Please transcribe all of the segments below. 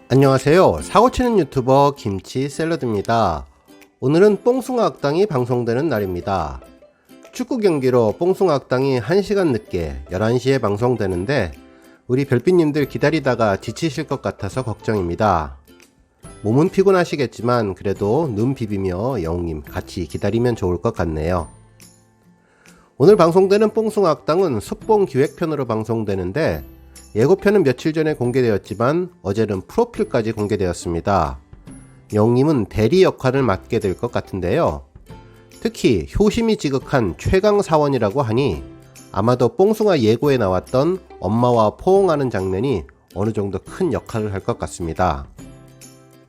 안녕하세요. 사고치는 유튜버 김치샐러드입니다. 오늘은 뽕숭아 악당이 방송되는 날입니다. 축구 경기로 뽕숭아 악당이 1시간 늦게 11시에 방송되는데 우리 별빛님들 기다리다가 지치실 것 같아서 걱정입니다. 몸은 피곤하시겠지만 그래도 눈 비비며 영웅님 같이 기다리면 좋을 것 같네요. 오늘 방송되는 뽕숭아 악당은 숲봉 기획편으로 방송되는데 예고편은 며칠 전에 공개되었지만 어제는 프로필까지 공개되었습니다. 영님은 대리 역할을 맡게 될 것 같은데요. 특히 효심이 지극한 최강 사원이라고 하니 아마도 뽕숭아 예고에 나왔던 엄마와 포옹하는 장면이 어느 정도 큰 역할을 할 것 같습니다.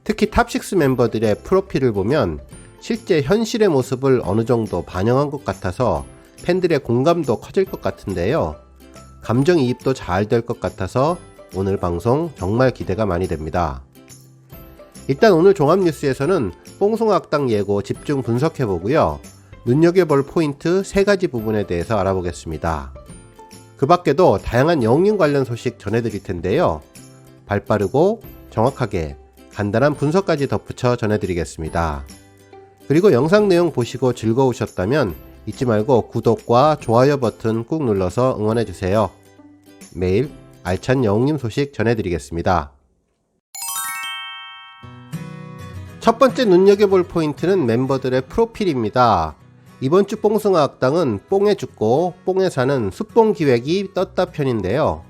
특히 탑6 멤버들의 프로필을 보면 실제 현실의 모습을 어느 정도 반영한 것 같아서 팬들의 공감도 커질 것 같은데요. 감정이입도 잘 될 것 같아서 오늘 방송 정말 기대가 많이 됩니다. 일단 오늘 종합뉴스에서는 뽕숭아 악당 예고 집중 분석해보고요. 눈여겨볼 포인트 3가지 부분에 대해서 알아보겠습니다. 그 밖에도 다양한 영웅 관련 소식 전해드릴 텐데요. 발빠르고 정확하게 간단한 분석까지 덧붙여 전해드리겠습니다. 그리고 영상 내용 보시고 즐거우셨다면 잊지 말고 구독과 좋아요 버튼 꾹 눌러서 응원해주세요. 매일 알찬 영웅님 소식 전해드리겠습니다. 첫 번째 눈여겨볼 포인트는 멤버들의 프로필입니다. 이번 주 뽕숭아 악당은 뽕에 죽고 뽕에 사는 숲봉 기획이 떴다 편인데요.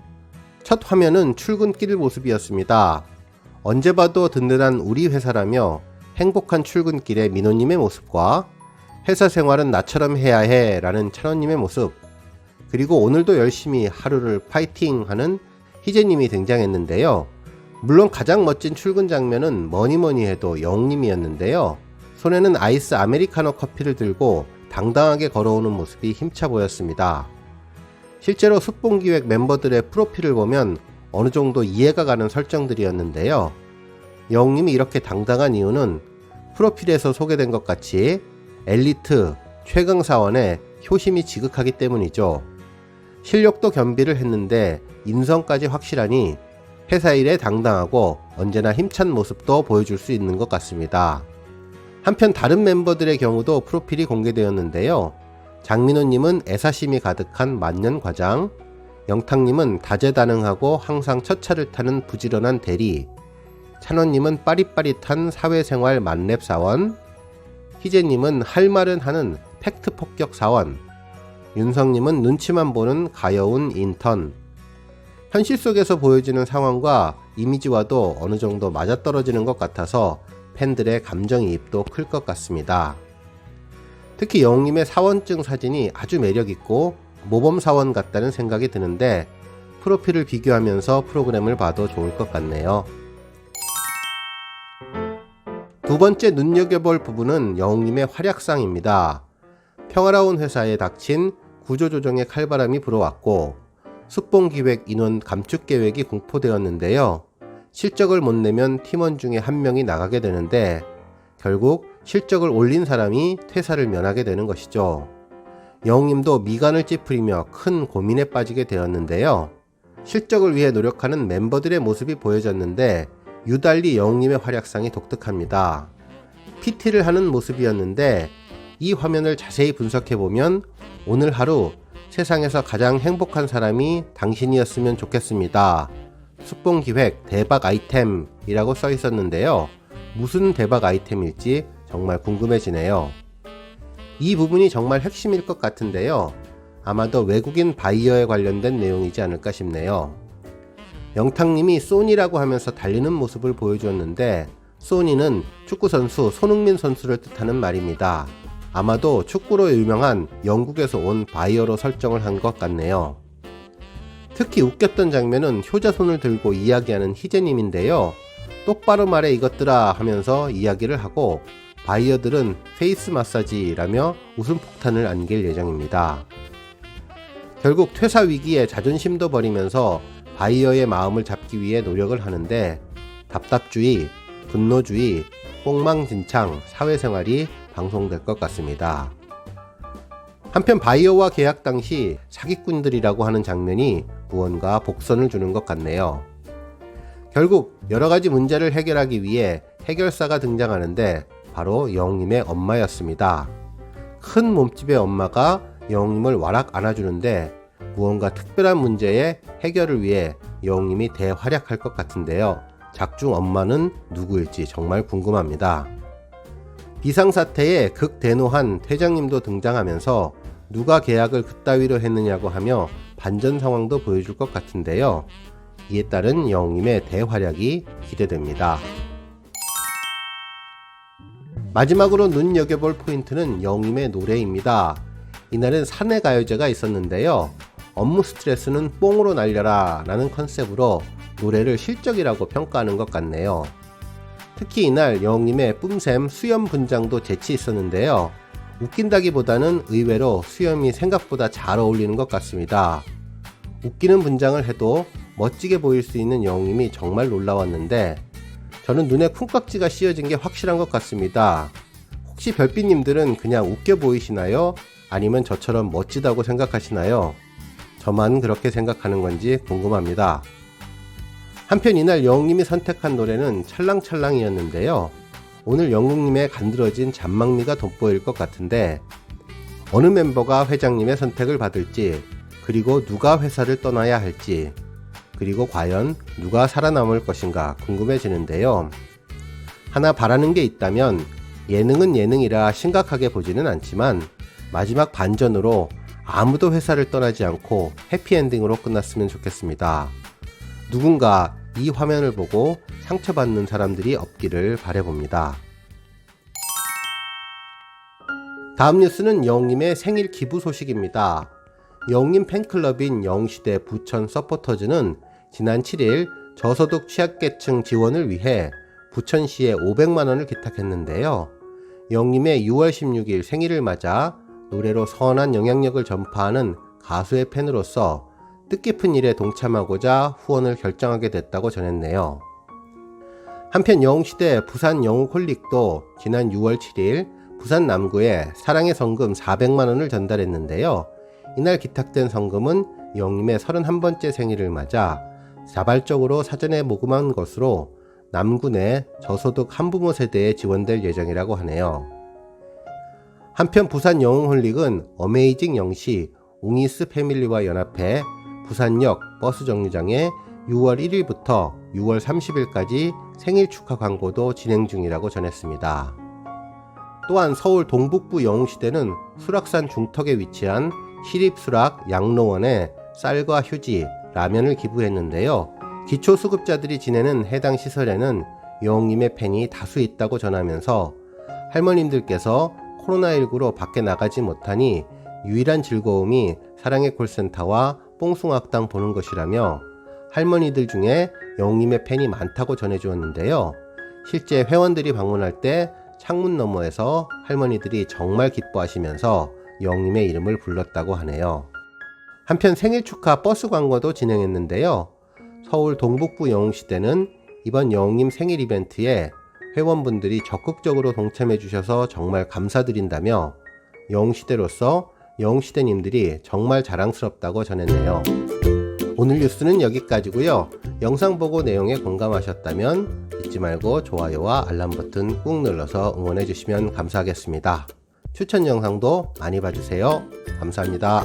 첫 화면은 출근길 모습이었습니다. 언제 봐도 든든한 우리 회사라며 행복한 출근길의 민호님의 모습과 회사 생활은 나처럼 해야 해 라는 찬원님의 모습, 그리고 오늘도 열심히 하루를 파이팅 하는 희재님이 등장했는데요. 물론 가장 멋진 출근 장면은 뭐니뭐니 해도 영웅님이었는데요. 손에는 아이스 아메리카노 커피를 들고 당당하게 걸어오는 모습이 힘차 보였습니다. 실제로 숲봉기획 멤버들의 프로필을 보면 어느 정도 이해가 가는 설정들이었는데요. 영웅님이 이렇게 당당한 이유는 프로필에서 소개된 것 같이 엘리트, 최강사원에 효심이 지극하기 때문이죠. 실력도 겸비를 했는데 인성까지 확실하니 회사 일에 당당하고 언제나 힘찬 모습도 보여줄 수 있는 것 같습니다. 한편 다른 멤버들의 경우도 프로필이 공개되었는데요. 장민호님은 애사심이 가득한 만년과장, 영탁님은 다재다능하고 항상 첫 차를 타는 부지런한 대리, 찬원님은 빠릿빠릿한 사회생활 만렙 사원, 희재님은 할 말은 하는 팩트 폭격 사원, 윤성님은 눈치만 보는 가여운 인턴. 현실 속에서 보여지는 상황과 이미지와도 어느 정도 맞아떨어지는 것 같아서 팬들의 감정이입도 클 것 같습니다. 특히 영웅님의 사원증 사진이 아주 매력있고 모범사원 같다는 생각이 드는데 프로필을 비교하면서 프로그램을 봐도 좋을 것 같네요. 두 번째 눈여겨볼 부분은 영웅님의 활약상입니다. 평화로운 회사에 닥친 구조조정의 칼바람이 불어왔고 숲봉기획 인원 감축 계획이 공포되었는데요. 실적을 못 내면 팀원 중에 한 명이 나가게 되는데 결국 실적을 올린 사람이 퇴사를 면하게 되는 것이죠. 영웅님도 미간을 찌푸리며 큰 고민에 빠지게 되었는데요. 실적을 위해 노력하는 멤버들의 모습이 보여졌는데 유달리 영웅님의 활약상이 독특합니다. PT를 하는 모습이었는데 이 화면을 자세히 분석해보면 오늘 하루 세상에서 가장 행복한 사람이 당신이었으면 좋겠습니다. 숲봉기획 대박 아이템이라고 써 있었는데요. 무슨 대박 아이템일지 정말 궁금해지네요. 이 부분이 정말 핵심일 것 같은데요. 아마도 외국인 바이어에 관련된 내용이지 않을까 싶네요. 영탁님이 소니라고 하면서 달리는 모습을 보여주었는데 소니는 축구선수 손흥민 선수를 뜻하는 말입니다. 아마도 축구로 유명한 영국에서 온 바이어로 설정을 한 것 같네요. 특히 웃겼던 장면은 효자손을 들고 이야기하는 희재님인데요. 똑바로 말해 이것들아 하면서 이야기를 하고 바이어들은 페이스 마사지라며 웃음 폭탄을 안길 예정입니다. 결국 퇴사 위기에 자존심도 버리면서 바이어의 마음을 잡기 위해 노력을 하는데 답답주의, 분노주의, 뽕망진창 사회생활이 방송될 것 같습니다. 한편 바이어와 계약 당시 사기꾼들이라고 하는 장면이 무언가 복선을 주는 것 같네요. 결국 여러가지 문제를 해결하기 위해 해결사가 등장하는데 바로 영웅님의 엄마였습니다. 큰 몸집의 엄마가 영웅님을 와락 안아주는데 무언가 특별한 문제의 해결을 위해 영웅님이 대활약할 것 같은데요. 작중 엄마는 누구일지 정말 궁금합니다. 비상사태에 극대노한 퇴장님도 등장하면서 누가 계약을 그따위로 했느냐고 하며 반전 상황도 보여줄 것 같은데요. 이에 따른 영웅님의 대활약이 기대됩니다. 마지막으로 눈여겨볼 포인트는 영웅님의 노래입니다. 이날은 사내가요제가 있었는데요. 업무 스트레스는 뽕으로 날려라 라는 컨셉으로 노래를 실적이라고 평가하는 것 같네요. 특히 이날 영웅님의 뿜샘 수염 분장도 재치 있었는데요. 웃긴다기보다는 의외로 수염이 생각보다 잘 어울리는 것 같습니다. 웃기는 분장을 해도 멋지게 보일 수 있는 영웅님이 정말 놀라웠는데 저는 눈에 콩깍지가 씌어진 게 확실한 것 같습니다. 혹시 별빛님들은 그냥 웃겨 보이시나요? 아니면 저처럼 멋지다고 생각하시나요? 저만 그렇게 생각하는 건지 궁금합니다. 한편 이날 영웅님이 선택한 노래는 찰랑찰랑이었는데요. 오늘 영웅님의 간드러진 잔망미가 돋보일 것 같은데 어느 멤버가 회장님의 선택을 받을지, 그리고 누가 회사를 떠나야 할지, 그리고 과연 누가 살아남을 것인가 궁금해지는데요. 하나 바라는 게 있다면 예능은 예능이라 심각하게 보지는 않지만 마지막 반전으로 아무도 회사를 떠나지 않고 해피엔딩으로 끝났으면 좋겠습니다. 누군가 이 화면을 보고 상처받는 사람들이 없기를 바라봅니다. 다음 뉴스는 영웅님의 생일 기부 소식입니다. 영웅님 팬클럽인 영웅시대 부천 서포터즈는 지난 7일 저소득 취약계층 지원을 위해 부천시에 500만원을 기탁했는데요. 영웅님의 6월 16일 생일을 맞아 노래로 선한 영향력을 전파하는 가수의 팬으로서 뜻깊은 일에 동참하고자 후원을 결정하게 됐다고 전했네요. 한편 영웅시대 부산 영웅홀릭도 지난 6월 7일 부산 남구에 사랑의 성금 400만원을 전달했는데요. 이날 기탁된 성금은 영웅님의 31번째 생일을 맞아 자발적으로 사전에 모금한 것으로 남구 내 저소득 한부모 세대에 지원될 예정이라고 하네요. 한편 부산 영웅홀릭은 어메이징 영시 웅이스 패밀리와 연합해 부산역 버스 정류장에 6월 1일부터 6월 30일까지 생일 축하 광고도 진행 중이라고 전했습니다. 또한 서울 동북부 영웅시대는 수락산 중턱에 위치한 시립수락 양로원에 쌀과 휴지, 라면을 기부했는데요. 기초수급자들이 지내는 해당 시설에는 영웅님의 팬이 다수 있다고 전하면서 할머님들께서 코로나19로 밖에 나가지 못하니 유일한 즐거움이 사랑의 콜센터와 뽕숭악당 보는 것이라며 할머니들 중에 영웅님의 팬이 많다고 전해주었는데요. 실제 회원들이 방문할 때 창문 너머에서 할머니들이 정말 기뻐하시면서 영웅님의 이름을 불렀다고 하네요. 한편 생일 축하 버스 광고도 진행했는데요. 서울 동북부 영웅시대는 이번 영웅님 생일 이벤트에 회원분들이 적극적으로 동참해 주셔서 정말 감사드린다며 영웅시대로서 영웅시대님들이 정말 자랑스럽다고 전했네요. 오늘 뉴스는 여기까지고요. 영상 보고 내용에 공감하셨다면 잊지 말고 좋아요와 알람 버튼 꾹 눌러서 응원해 주시면 감사하겠습니다. 추천 영상도 많이 봐주세요. 감사합니다.